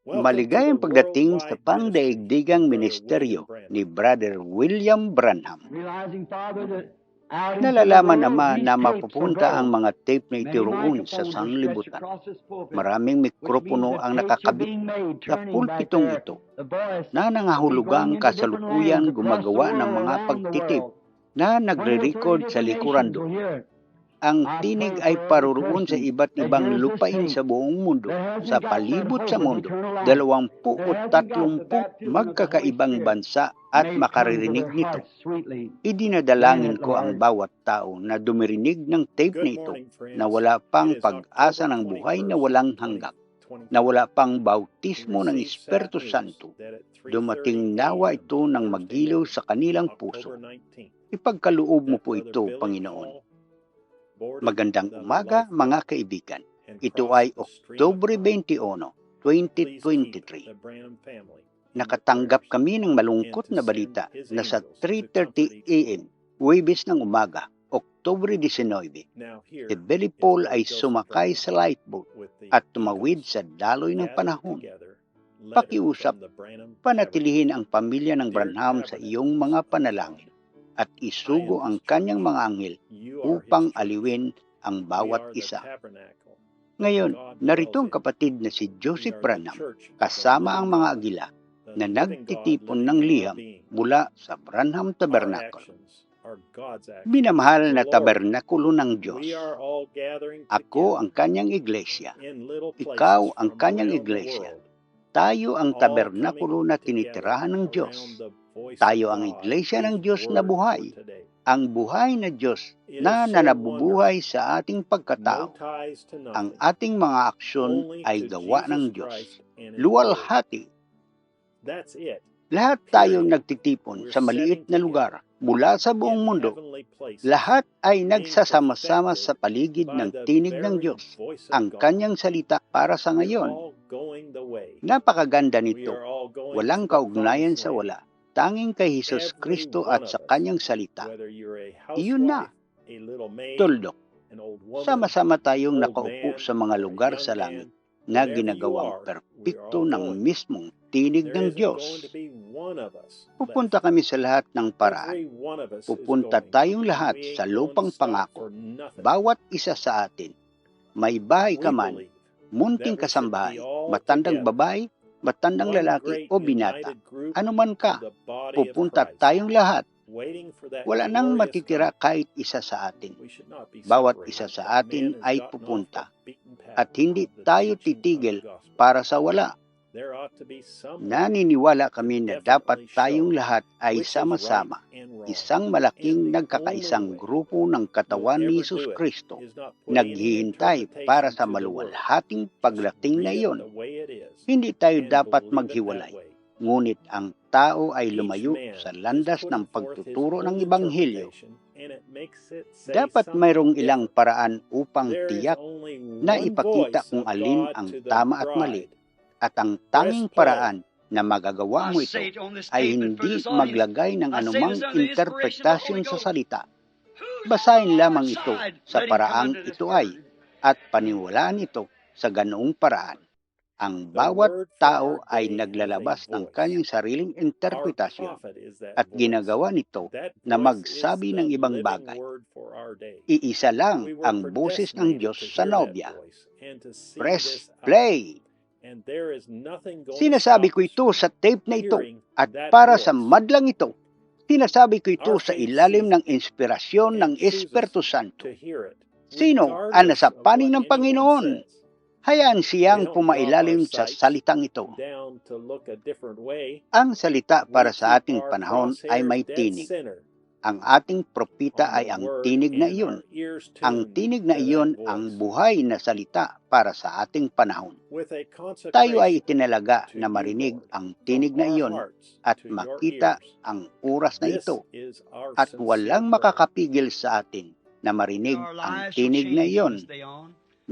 Maligayang pagdating sa pangdaigdigang ministeryo ni Brother William Branham. Nalalaman naman na mapupunta ang mga tape na ito roon sa sanlibutan. Maraming mikropono ang nakakabit sa pulpitong ito na nangahulugang kasalukuyan gumagawa ng mga pagtitip na nagre-record sa likuran doon. Ang tinig ay paroroon sa iba't ibang lupain sa buong mundo, sa palibot sa mundo, 23 magkakaibang bansa at makaririnig nito. Idinadalangin ko ang bawat tao na dumirinig ng tape na ito na wala pang pag-asa ng buhay na walang hanggan, na wala pang bautismo ng Espiritu Santo. Dumating nawa ito ng magilaw sa kanilang puso. Ipagkaloob mo po ito, Panginoon. Magandang umaga, mga kaibigan. Ito ay Oktubre 21, 2023. Nakatanggap kami ng malungkot na balita na sa 3:30 a.m., Huwebes ng umaga, Oktubre 19, si Billy Paul ay sumakay sa lifeboat at tumawid sa daloy ng panahon. Pakiusap, panatilihin ang pamilya ng Branham sa iyong mga panalangin at isugo ang kanyang mga anghel upang aliwin ang bawat isa. Ngayon, narito ang kapatid na si Joseph Branham kasama ang mga agila na nagtitipon ng liham mula sa Branham Tabernacle. Minamahal na tabernakulo ng Diyos. Ako ang kanyang iglesia. Ikaw ang kanyang iglesia. Tayo ang tabernakulo na tinitirahan ng Diyos. Tayo ang iglesia ng Diyos na buhay. Ang buhay na Diyos na nanabubuhay sa ating pagkatao. Ang ating mga aksyon ay gawa ng Diyos. Luwalhati. Lahat tayo nagtitipon sa maliit na lugar mula sa buong mundo. Lahat ay nagsasama-sama sa paligid ng tinig ng Diyos, ang kanyang salita para sa ngayon. Napakaganda nito. Walang kaugnayan sa wala. Tanging kay Hesus Kristo at sa kanyang salita. Iyon na. Tuldok. Sama-sama tayong nakaupo sa mga lugar sa langit na ginagawang perpekto ng mismong tinig ng Diyos. Pupunta kami sa lahat ng paraan. Pupunta tayong lahat sa lupang pangako. Bawat isa sa atin. May bahay ka man, munting kasambahay, matandang babae, matandang lalaki o binata, anuman ka, pupunta tayong lahat. Wala nang matitira kahit isa sa atin. Bawat isa sa atin ay pupunta. At hindi tayo titigil para sa wala. Naniniwala kami na dapat tayong lahat ay sama-sama, isang malaking nagkakaisang grupo ng katawan ni Hesus Kristo, naghihintay para sa maluwalhating pagdating na iyon. Hindi tayo dapat maghiwalay, ngunit ang tao ay lumayo sa landas ng pagtuturo ng Ebanghelyo. Dapat mayroong ilang paraan upang tiyak na ipakita kung alin ang tama at mali. At ang tanging paraan na magagawa mo ito ay hindi maglagay ng anumang interpretasyon sa salita. Basahin lamang ito sa paraang ito ay at paniwalaan ito sa ganoong paraan. Ang bawat tao ay naglalabas ng kanyang sariling interpretasyon at ginagawa nito na magsabi ng ibang bagay. Iisa lang ang boses ng Diyos sa nobya. Press play! Sinasabi ko ito sa tape na ito at para sa madlang ito, sinasabi ko ito sa ilalim ng inspirasyon ng Espiritu Santo. Sino ang nasa panig ng Panginoon? Hayaan siyang pumailalim sa salitang ito. Ang salita para sa ating panahon ay may tinig. Ang ating propita ay ang tinig na iyon. Ang tinig na iyon ang buhay na salita para sa ating panahon. Tayo ay itinalaga na marinig ang tinig na iyon at makita ang oras na ito. At walang makakapigil sa atin na marinig ang tinig na iyon.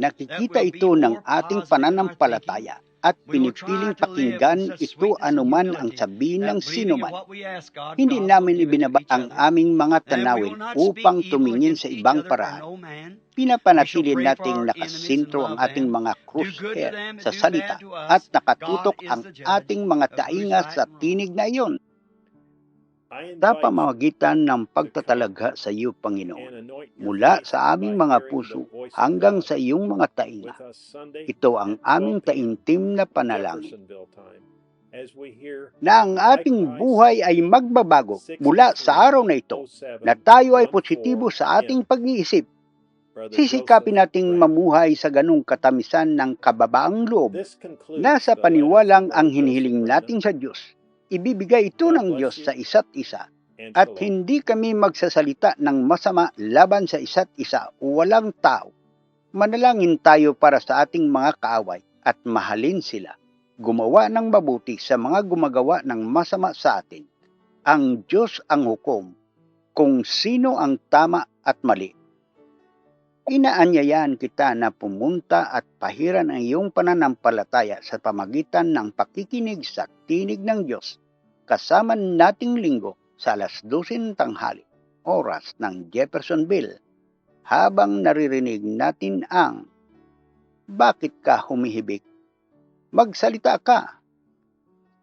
Nakikita ito ng ating pananampalataya at pinipiling pakinggan ito anuman ang sabihin ng sino man. Hindi namin ibinaba ang aming mga tanawin upang tumingin sa ibang paraan. Pinapanatili nating nakasintro ang ating mga crosshair sa salita at nakatutok ang ating mga tainga sa tinig na iyon. Sa pamamagitan ng pagtatalagha sa iyo, Panginoon, mula sa aming mga puso hanggang sa iyong mga tainga. Ito ang aming taimtim na panalangin. Na ang ating buhay ay magbabago mula sa araw na ito, na tayo ay positibo sa ating pag-iisip. Sisikapin nating mamuhay sa ganung katamisan ng kababaang loob na sa paniwalang ang hinihiling natin sa Diyos. Ibibigay ito ng Diyos sa isa't isa at hindi kami magsasalita ng masama laban sa isa't isa o walang tao. Manalangin tayo para sa ating mga kaaway at mahalin sila. Gumawa ng mabuti sa mga gumagawa ng masama sa atin. Ang Diyos ang hukom kung sino ang tama at mali. Inaanyayahan kita na pumunta at pahiran ang iyong pananampalataya sa pamagitan ng pakikinig sa tinig ng Diyos kasama nating linggo sa alas 12 ng tanghali, oras ng Jeffersonville, habang naririnig natin ang Bakit ka humihibik? Magsalita ka.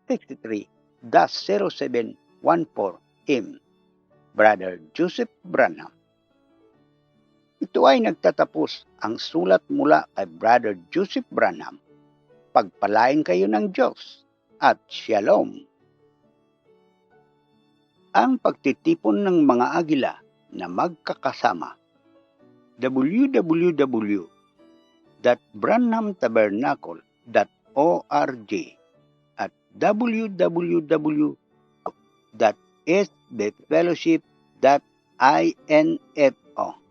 63-0714M. Brother Joseph Branham. Ito ay nagtatapos ang sulat mula kay Brother Joseph Branham. Pagpalain kayo ng Diyos at Shalom. Ang pagtitipon ng mga agila na magkakasama. www.branhamtabernacle.org at www.sbfellowship.info.